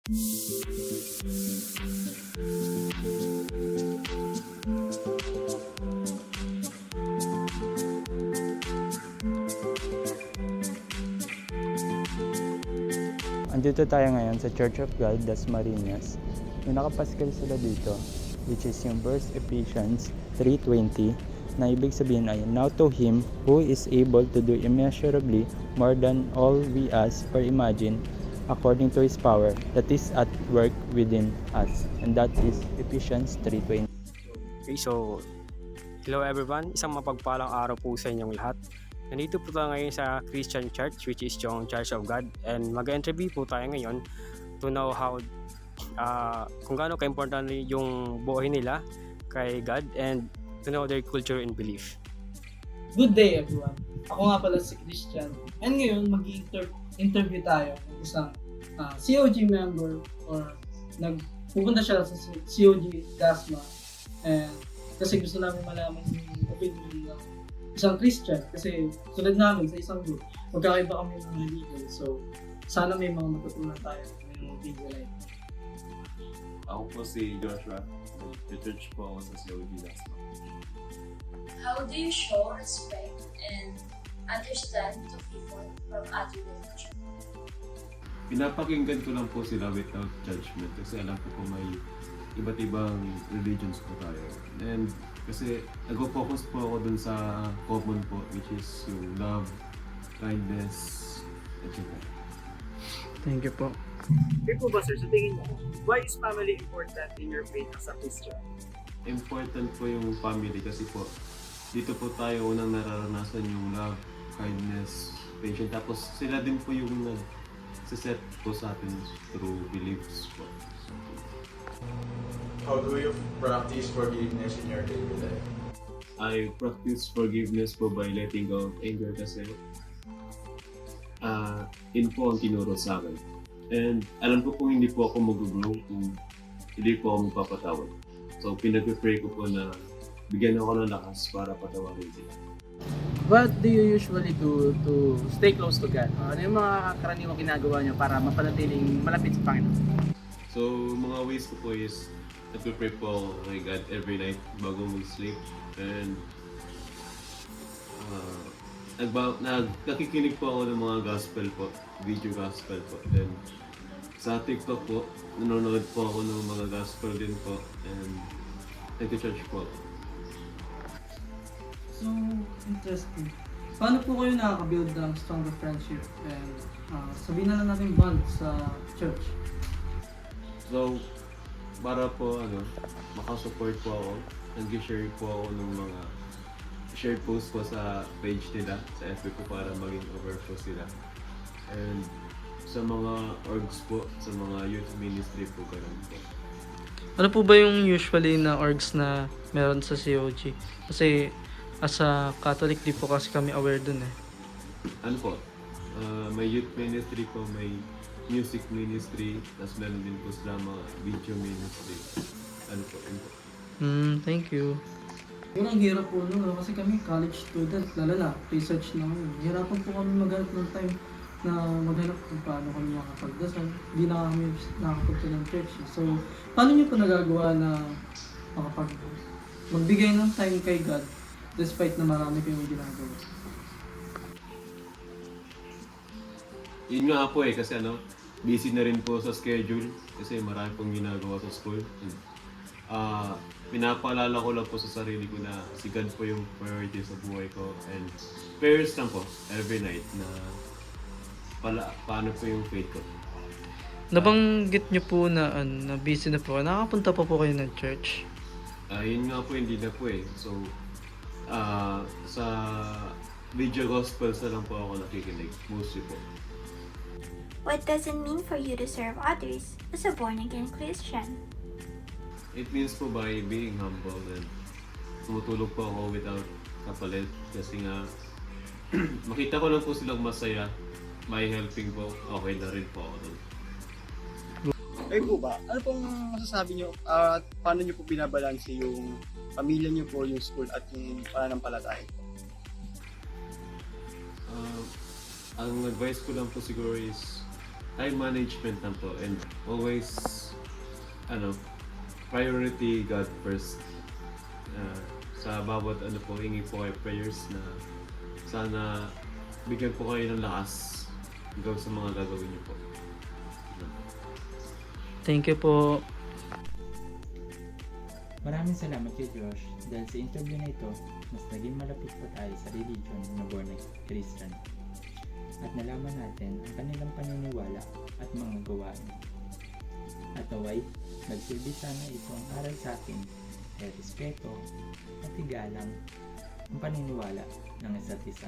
Andito tayo ngayon sa Church of God, Dasmariñas. May nakapaskal sila dito, which is yung verse Ephesians 3:20, na ibig sabihin ay, "Now to Him who is able to do immeasurably more than all we ask or imagine, according to His power that is at work within us." And that is Ephesians 3:20. Okay, so hello everyone, isang mapagpalang araw po sa inyong lahat. Nandito po tayo ngayon sa Christian Church, which is yung Church of God, and mag-interview po tayo ngayon to know how kung gaano ka-importante yung buhay nila kay God and to know their culture and belief. Good day everyone. Ako nga pala si Christian. And ngayon mag-interview tayo ng isang COG member or pupunta siya sa COG Dasma. And kasi gusto namin malaman yung opinion ng isang Christian kasi tulad namin sa isang group, magkakaiba kami ng religion. So sana may mga matutunan tayo ng video na ito. Ako po si Joshua. Nag-church po ako sa COG Dasma. How do you show respect and understand to people from other religion? Pinapakinggan ko lang po sila without judgment kasi alam ko po may iba't ibang religions po tayo. And kasi nag-focus po ako dun sa common po, which is yung love, kindness, etc. Thank you po. Kayo po ba sir, sa tingin mo, why is family important in your faith as a Christian? Important po yung family kasi po dito po tayo unang nararanasan yung love, kindness, patience. Tapos sila din po yung nag-set po sa atin through beliefs po. How do you practice forgiveness in your daily life? I practice forgiveness po by letting go of anger kasi yun po ang tinuro sa akin. And alam ko po hindi po ako mag-grow kung hindi po ako magpapatawad. So pinag-pray ko po na bigyan ako ng lakas para patawarin sila. What do you usually do to stay close to God? Ano yung mga karaniwang ginagawa niyo para mapanatiling malapit sa Panginoon? So mga ways ko po is nagpe-pray po ako kay God every night bago mag-sleep. And nakikinig po ako ng mga gospel po, video gospel po. Then sa TikTok po, nanonood po ako ng mga gospel din po. And nag-church po ako. So, interesting. Paano po kayo nakaka-build ng stronger friendship and sabihin na lang natin bond sa church? So, para po makasupport po ako, nag-share po ako ng mga share post po sa page nila, sa FB ko para maging aware po sila. And sa mga orgs po, sa mga youth ministry po, ganun po. Ano po ba yung usually na orgs na meron sa COG? Kasi as a Catholic, di po kasi kami aware dun eh. Ano po, may youth ministry po, may music ministry, tapos meron din po sila mga video ministry. Ano po, yun po. Thank you. Yun ang hirap po nun, kasi kami college student, lalo na, research na kami. Hirapan po kami maghanap ng time na maghanap kung paano kami makapagdasal. Hindi na kami nakakapagdasal ng church. So, paano niyo po nagagawa na magbigay ng time kay God despite na marami kayong ginagawa? Yun nga po kasi busy na rin po sa schedule kasi marami pong ginagawa sa school. Pinapaalala ko lang po sa sarili ko na si God po yung priority sa buhay ko and prayers lang po every night na paano po yung faith ko. Nabanggit niyo po na, na busy na po. Nakapunta pa po kayo ng church? Yun nga po, hindi na po eh. So, sa video gospels na lang po ako nakikinig, mostly po. What does it mean for you to serve others as a born-again Christian? It means po by being humble and tumutulog po ako without kapalit kasi nga makita ko lang po silang masaya, may helping po, okay na rin po ako doon. Kayo po ba, ano pong masasabi niyo at paano niyo po binabalanse yung pamilya niyo po, yung school at yung pananampalataya? Ang advice ko lang po siguro is time management lang po and always priority God first. Sa bawat hingi po kayo prayers na sana bigyan po kayo ng lakas gawin sa mga gagawin niyo po. Thank you po. Maraming salamat kay Josh dahil sa interview na ito, mas naging malapit pa tayo sa religion na born again Christian. At nalaman natin ang kanilang paniniwala at mga gawain. At naway, nagsilbi sana ito ang aral sa atin ay respeto at igalang ang paniniwala ng isa't isa.